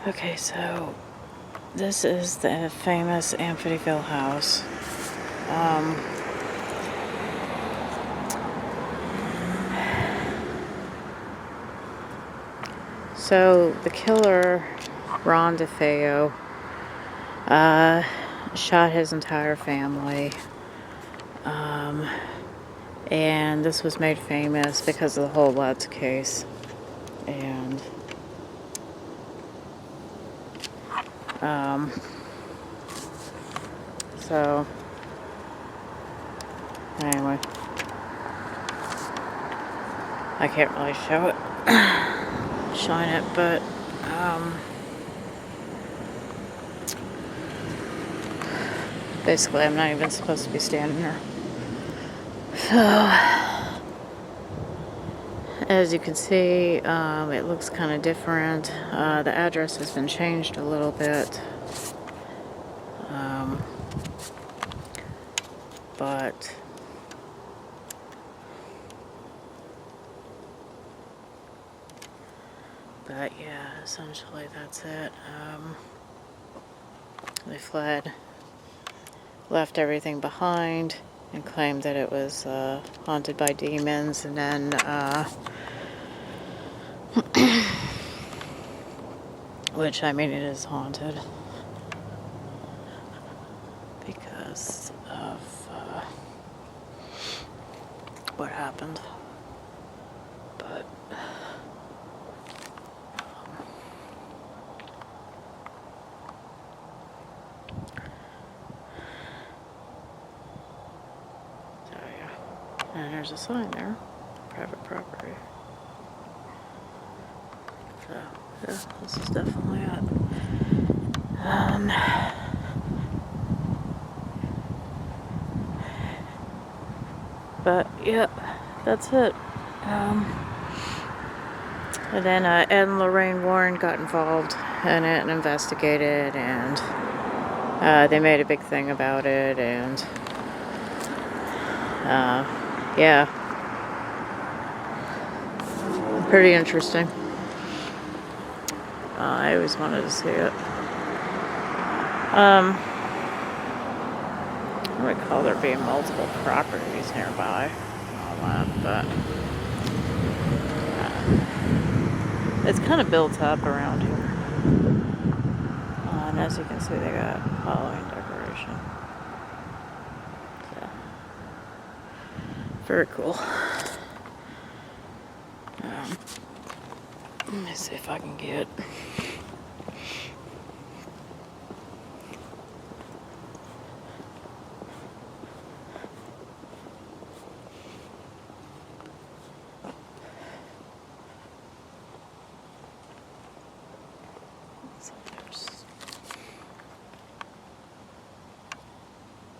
Okay, so this is the famous Amityville house. So the killer, Ron DeFeo, shot his entire family. And this was made famous because of the whole Lutz case. And so anyway, I can't really show it, shine it, but basically I'm not even supposed to be standing there. So as you can see, it looks kind of different. The address has been changed a little bit. But yeah, essentially that's it. They fled, left everything behind, and claimed that it was haunted by demons, and then which, I mean, it is haunted because of what happened. But so yeah, and there's a sign there, private property. So yeah, this is definitely it. But yep, that's it. And then Ed and Lorraine Warren got involved in it and investigated, and they made a big thing about it, and yeah, pretty interesting. I always wanted to see it. I recall there being multiple properties nearby and all that, but it's kind of built up around here. And as you can see, they got Halloween decoration. So, very cool. Let me see if I can get...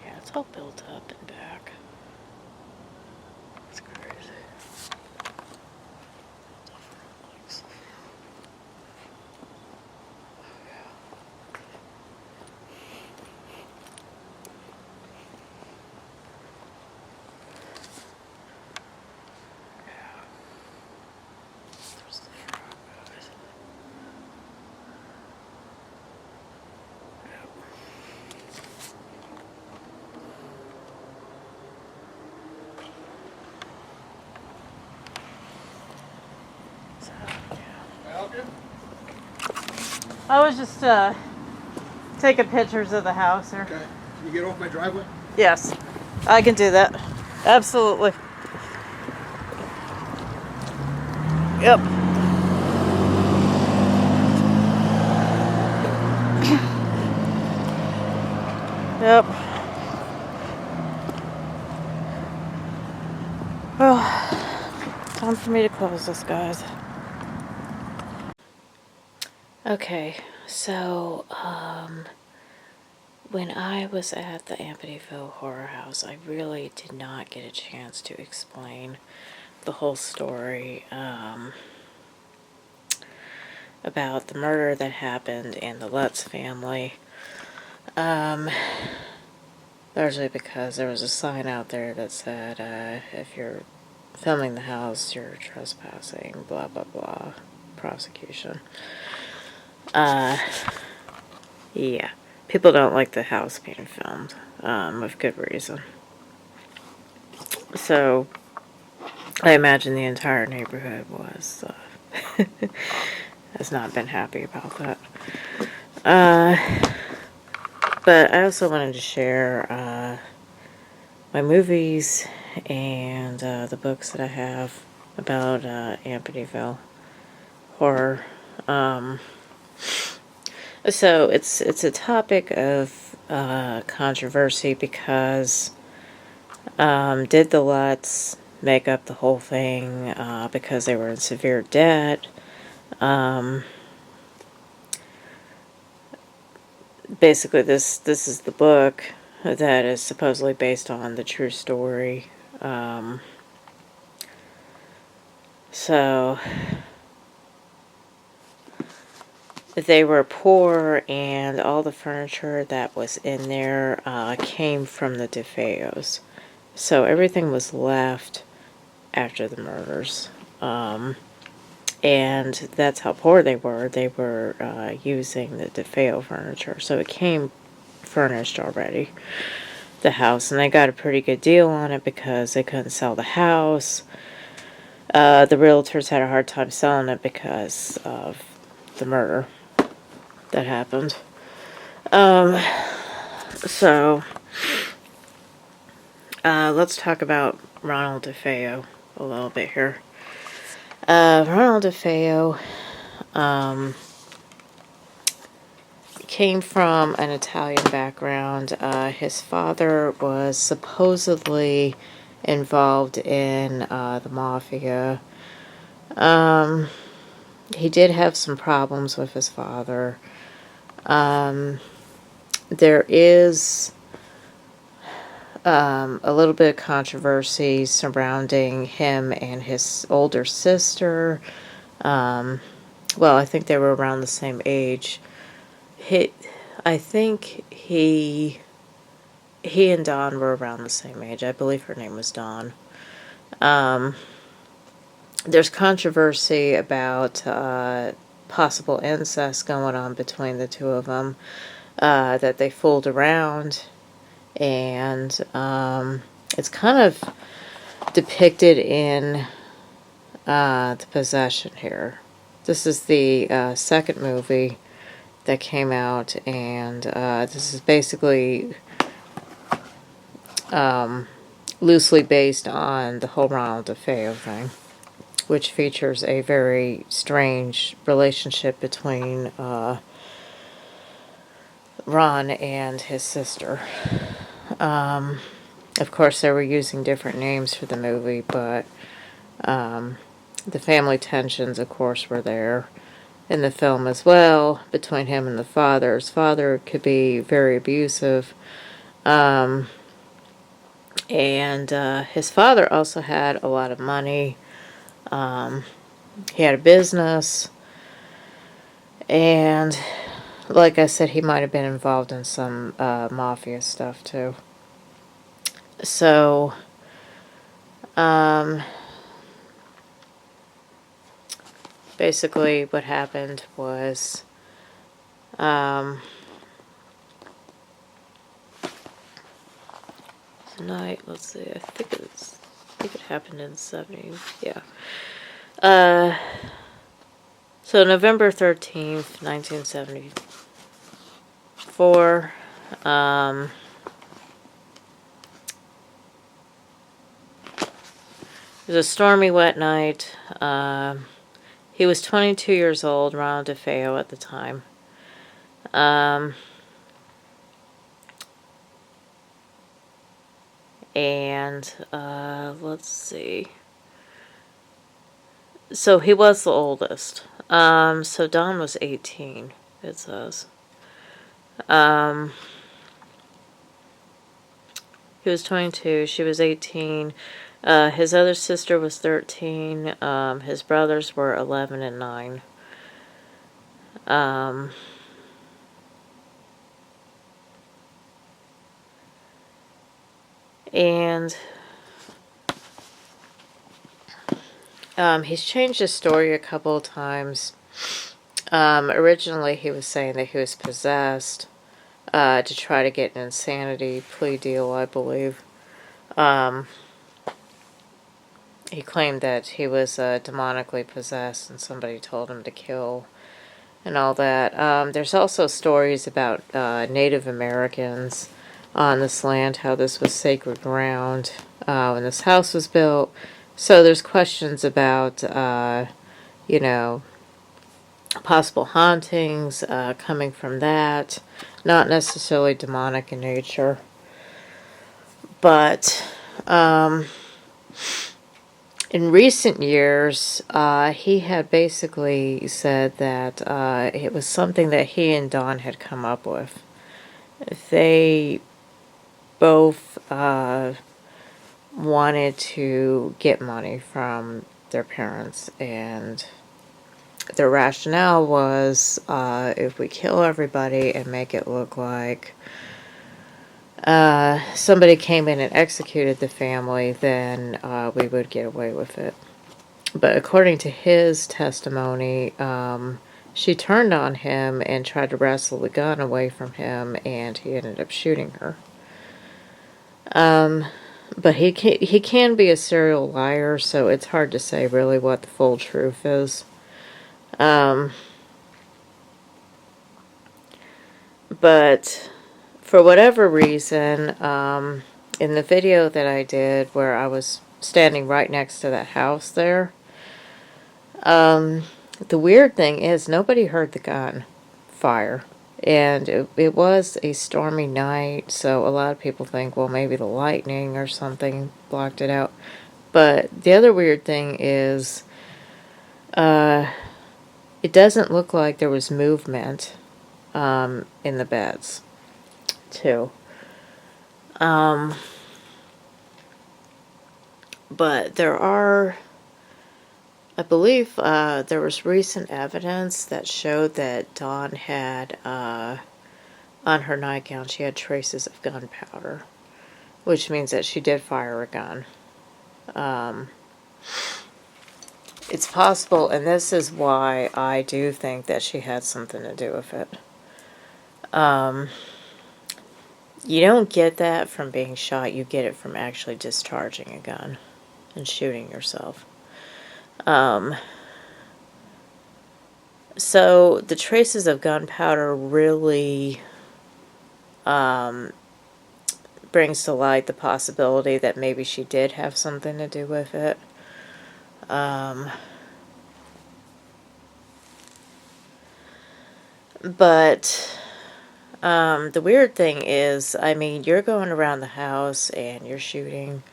Yeah, it's all built up and back. It's crazy. I was just taking pictures of the house here. Okay. Can you get off my driveway? Yes, I can do that. Absolutely. Yep. Yep. Well, time for me to close this, guys. Okay, so, when I was at the Amityville Horror House, I really did not get a chance to explain the whole story, about the murder that happened in the Lutz family. Largely because there was a sign out there that said, if you're filming the house, you're trespassing, blah, blah, blah, prosecution. Yeah. People don't like the house being filmed, with good reason. So, I imagine the entire neighborhood has not been happy about that. But I also wanted to share, my movies and, the books that I have about, Amityville horror. So it's a topic of, controversy because, did the Lutz make up the whole thing, because they were in severe debt? Basically, this is the book that is supposedly based on the true story. So they were poor, and all the furniture that was in there came from the DeFeos. So everything was left after the murders. And that's how poor they were. They were using the DeFeo furniture. So it came furnished already, the house. And they got a pretty good deal on it because they couldn't sell the house. The realtors had a hard time selling it because of the murder that happened. So, let's talk about Ronald DeFeo a little bit here. Ronald DeFeo came from an Italian background. His father was supposedly involved in the mafia. He did have some problems with his father. There is a little bit of controversy surrounding him and his older sister. Well, I think they were around the same age. I think he and Dawn were around the same age. I believe her name was Dawn. There's controversy about possible incest going on between the two of them, that they fooled around, and it's kind of depicted in The Possession here. This is the second movie that came out, and this is basically loosely based on the whole Ronald DeFeo thing, which features a very strange relationship between Ron and his sister. Of course, they were using different names for the movie, but the family tensions, of course, were there in the film as well between him and the father. His father could be very abusive. And his father also had a lot of money. He had a business. And like I said, he might have been involved in some mafia stuff too. So, basically what happened was, tonight, let's see, I think it happened in the 70s, yeah. So November 13th, 1974, it was a stormy, wet night. He was 22 years old, Ronald DeFeo at the time. And let's see. So he was the oldest. So Dawn was 18, it says. He was 22, she was 18. His other sister was 13. His brothers were 11 and 9. And he's changed his story a couple of times. Originally, he was saying that he was possessed to try to get an insanity plea deal, I believe. He claimed that he was demonically possessed and somebody told him to kill and all that. There's also stories about Native Americans on this land, how this was sacred ground when this house was built. So there's questions about, you know, possible hauntings coming from that. Not necessarily demonic in nature. But in recent years, he had basically said that it was something that he and Dawn had come up with. They both wanted to get money from their parents, and their rationale was if we kill everybody and make it look like somebody came in and executed the family, then we would get away with it. But according to his testimony, she turned on him and tried to wrestle the gun away from him, and he ended up shooting her. But he can be a serial liar, so it's hard to say really what the full truth is. But for whatever reason, in the video that I did where I was standing right next to that house there, the weird thing is nobody heard the gun fire. And it was a stormy night, so a lot of people think, well, maybe the lightning or something blocked it out. But the other weird thing is it doesn't look like there was movement in the beds, too. But there are, I believe there was recent evidence that showed that Dawn had, on her nightgown, she had traces of gunpowder, which means that she did fire a gun. It's possible, and this is why I do think that she had something to do with it. You don't get that from being shot, you get it from actually discharging a gun and shooting yourself. So the traces of gunpowder really brings to light the possibility that maybe she did have something to do with it. But the weird thing is, I mean, you're going around the house and you're shooting.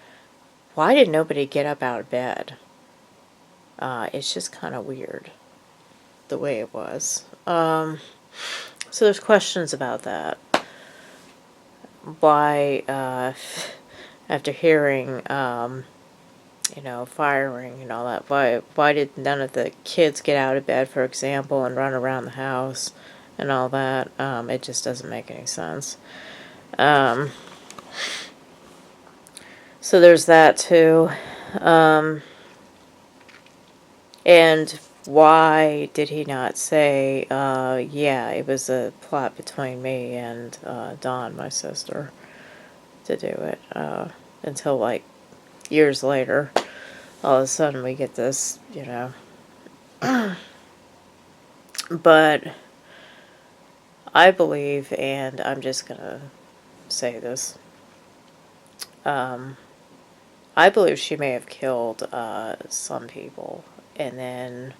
Why did nobody get up out of bed? It's just kind of weird the way it was. So there's questions about that. Why, after hearing, you know, firing and all that, why did none of the kids get out of bed, for example, and run around the house and all that? It just doesn't make any sense. So there's that too. And why did he not say, yeah, it was a plot between me and Dawn, my sister, to do it, until like years later, all of a sudden we get this, you know. But I believe, and I'm just gonna say this, I believe she may have killed some people, and then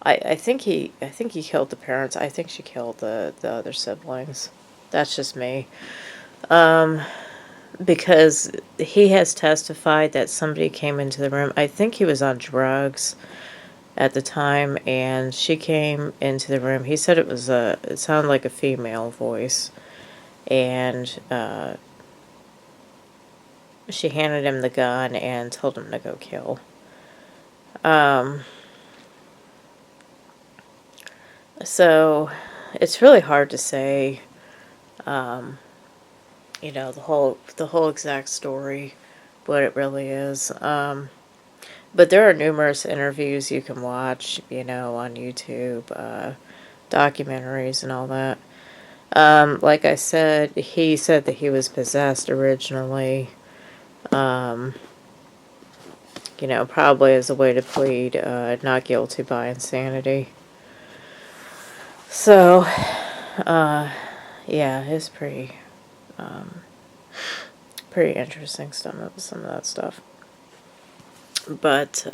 I think he killed the parents. I think she killed the other siblings. That's just me. Because he has testified that somebody came into the room. I think he was on drugs at the time, and she came into the room. He said it sounded like a female voice, and she handed him the gun and told him to go kill. So it's really hard to say, you know, the whole exact story, what it really is. But there are numerous interviews you can watch, you know, on YouTube, documentaries and all that. Like I said, he said that he was possessed originally, you know, probably as a way to plead not guilty by insanity. So, yeah, it's pretty interesting some of that stuff. But,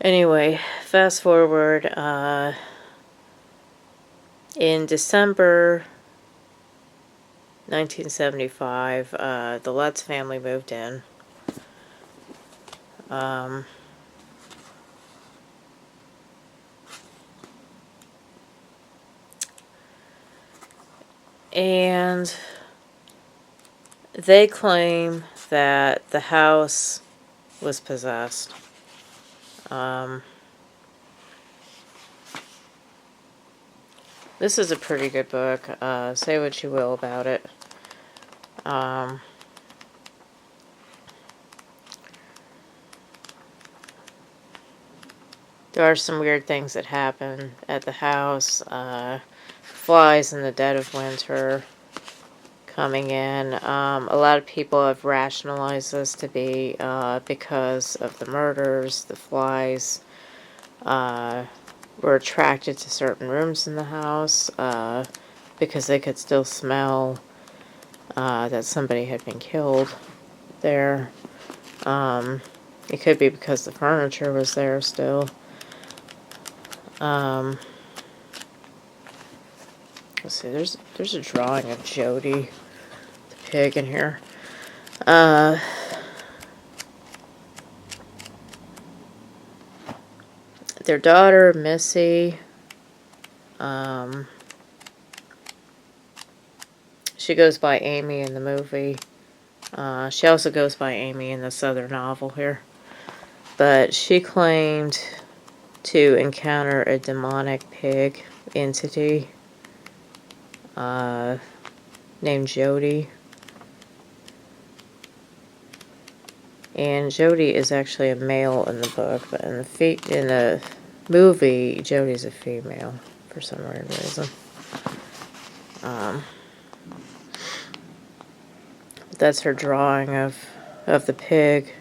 anyway, fast forward, in December 1975, the Lutz family moved in. And they claim that the house was possessed. This is a pretty good book. Say what you will about it. There are some weird things that happen at the house. Flies in the dead of winter coming in. A lot of people have rationalized this to be because of the murders. The flies were attracted to certain rooms in the house because they could still smell that somebody had been killed there. It could be because the furniture was there still. Let's see, there's a drawing of Jody, the pig, in here. Their daughter, Missy, she goes by Amy in the movie. She also goes by Amy in this other novel here. But she claimed to encounter a demonic pig entity named Jody. And Jody is actually a male in the book, but in the movie, Jody's a female for some weird reason. That's her drawing of the pig.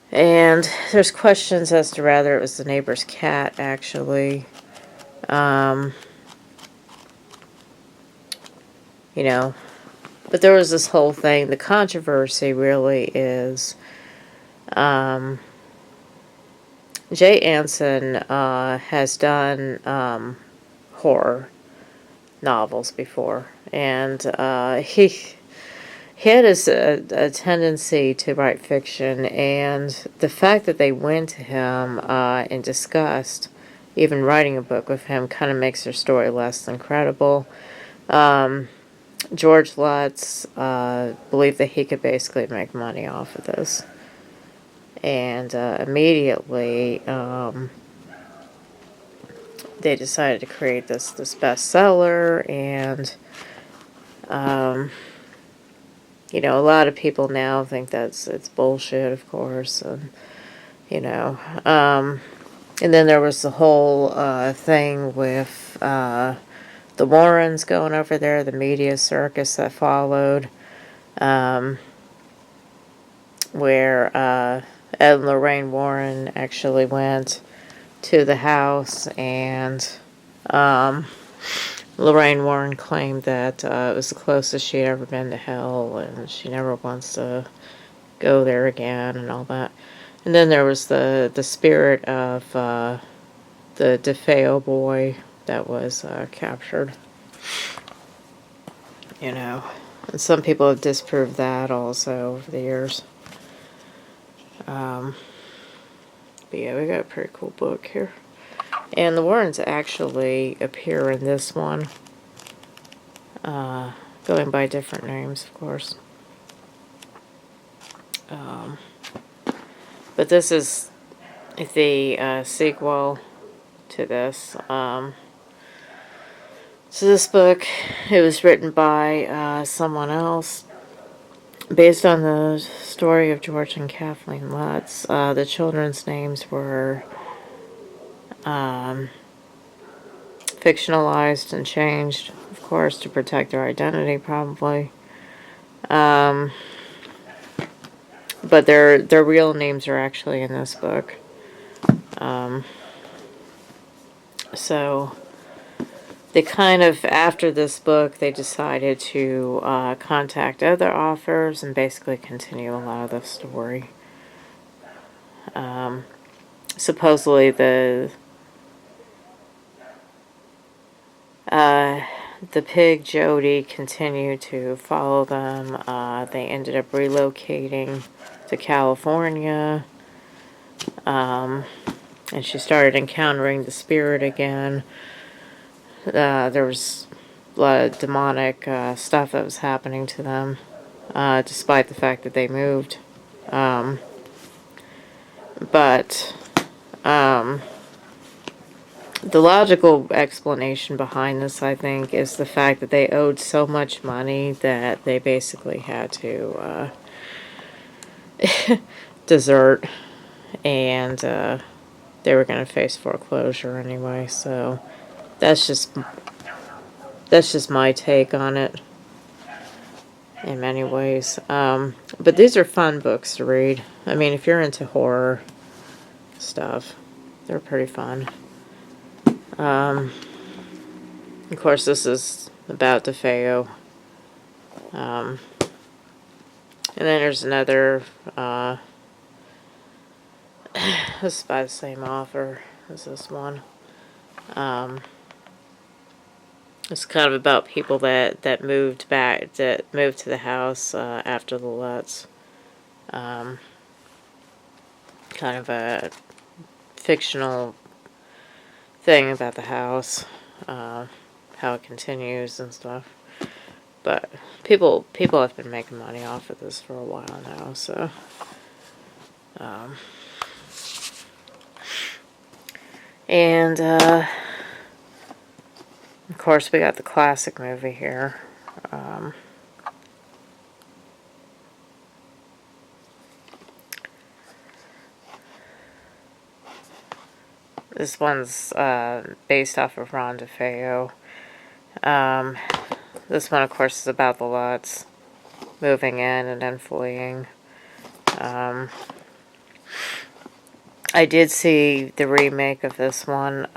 And there's questions as to whether it was the neighbor's cat, actually. You know, but there was this whole thing. The controversy really is Jay Anson has done horror novels before, and he had a tendency to write fiction, and the fact that they went to him in disgust, even writing a book with him, kind of makes their story less than credible. George Lutz believed that he could basically make money off of this. And immediately they decided to create this bestseller. And, you know, a lot of people now think it's bullshit, of course. And, you know, and then there was the whole thing with the Warrens going over there, the media circus that followed, where Ed and Lorraine Warren actually went to the house, and Lorraine Warren claimed that it was the closest she'd ever been to hell, and she never wants to go there again, and all that. And then there was the spirit of the DeFeo boy that was captured. You know, and some people have disproved that also over the years. But yeah, we got a pretty cool book here. And the Warrens actually appear in this one. Going by different names, of course. But this is the sequel to this. So this book, it was written by someone else, based on the story of George and Kathleen Lutz. The children's names were fictionalized and changed, of course, to protect their identity, probably. But their real names are actually in this book. So they kind of, after this book, they decided to contact other authors and basically continue a lot of the story. Supposedly the pig Jody continued to follow them. They ended up relocating to California. And she started encountering the spirit again. There was a lot of demonic stuff that was happening to them, despite the fact that they moved. But the logical explanation behind this, I think, is the fact that they owed so much money that they basically had to desert, and they were going to face foreclosure anyway. So that's just my take on it in many ways. But these are fun books to read. I mean, if you're into horror stuff, they're pretty fun. Of course, this is about DeFeo. And then there's another, this is by the same author as this one. It's kind of about people that moved to the house after the Lutz. Kind of a fictional thing about the house, how it continues and stuff. But people have been making money off of this for a while now, so and of course we got the classic movie here. This one's based off of Ron DeFeo. This one, of course, is about the Lutz moving in and then fleeing. I did see the remake of this one.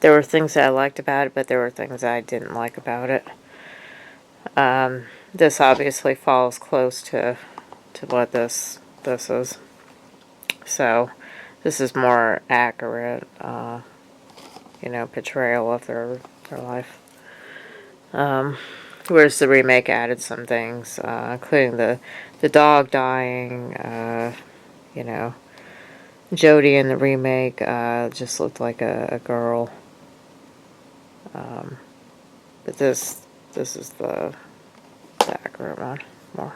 There were things that I liked about it, but there were things I didn't like about it. This obviously falls close to what this is. So this is more accurate, portrayal of their life. Whereas the remake added some things, including the dog dying. Jodie in the remake just looked like a girl. But this is the accurate one more.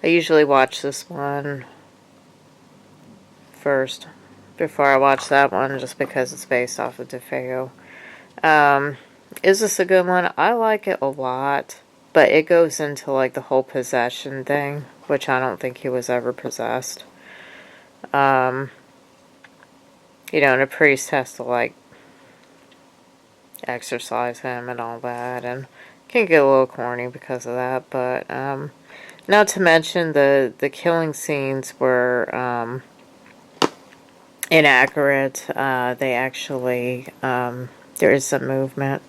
I usually watch this one first before I watch that one, just because it's based off of DeFeo. Is this a good one? I like it a lot, but it goes into like the whole possession thing, which I don't think he was ever possessed. And a priest has to like exorcise him and all that, and can get a little corny because of that. But not to mention the killing scenes were inaccurate. They actually there is some movement,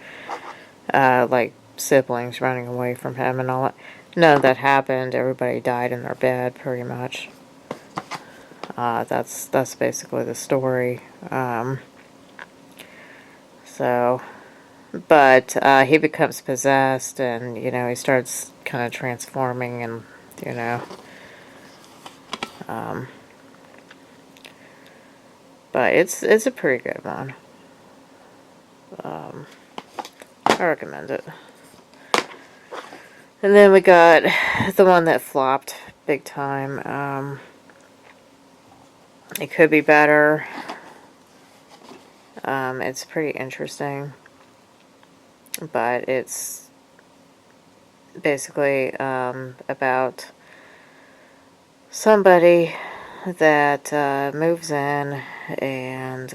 like siblings running away from him and all that. None of that happened. Everybody died in their bed, pretty much. That's basically the story. But he becomes possessed, and he starts kind of transforming, and but it's a pretty good one. I recommend it. And then we got the one that flopped big time. It could be better. It's pretty interesting. But it's basically about somebody that moves in, and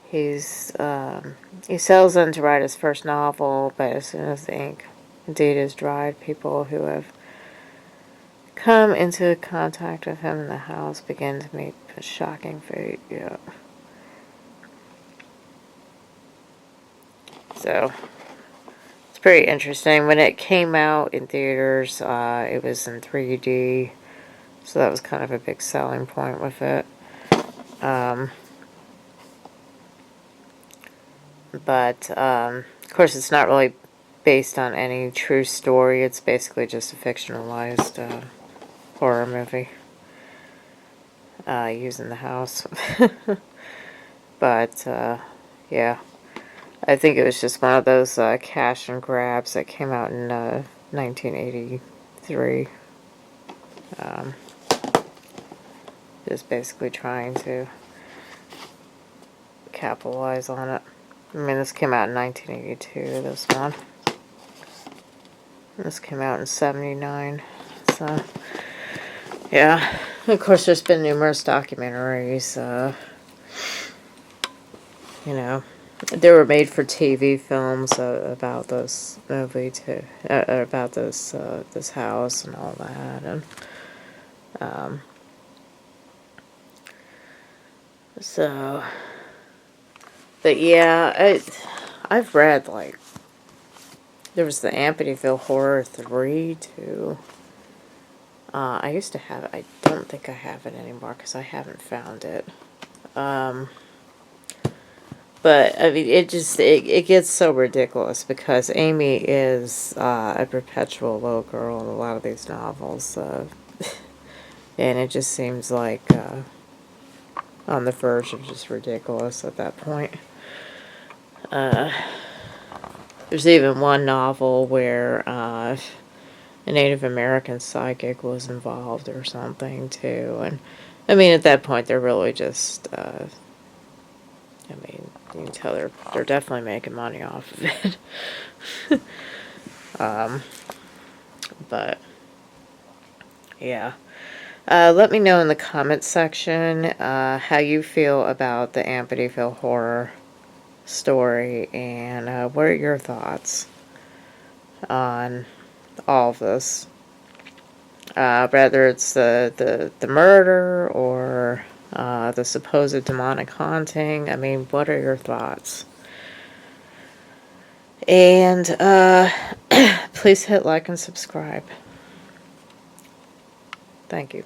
he settles in to write his first novel, but as soon as the ink indeed is dried, people who have come into contact with him in the house begin to meet a shocking fate. Yeah. So it's pretty interesting. When it came out in theaters, it was in 3D, so that was kind of a big selling point with it. But of course, it's not really based on any true story. It's basically just a fictionalized horror movie using the house. But yeah, I think it was just one of those cash and grabs that came out in 1983. Just basically trying to capitalize on it. I mean, this came out in 1982, this one. This came out in 79. So, yeah. Of course, there's been numerous documentaries, you know. They were made for TV films about this movie, too. About this house and all that. And, so... But yeah, I've read, like, there was the Amityville Horror 3, too. I used to have it. I don't think I have it anymore because I haven't found it. But, I mean, it gets so ridiculous because Amy is a perpetual little girl in a lot of these novels. And it just seems like on the verge of just ridiculous at that point. There's even one novel where a Native American psychic was involved or something, too. And, I mean, at that point, they're really just, I mean, you can tell they're definitely making money off of it. But, yeah. Let me know in the comments section how you feel about the Amityville Horror story, and what are your thoughts on all of this, whether it's the murder or the supposed demonic haunting. I mean, what are your thoughts? And please hit like and subscribe. Thank you.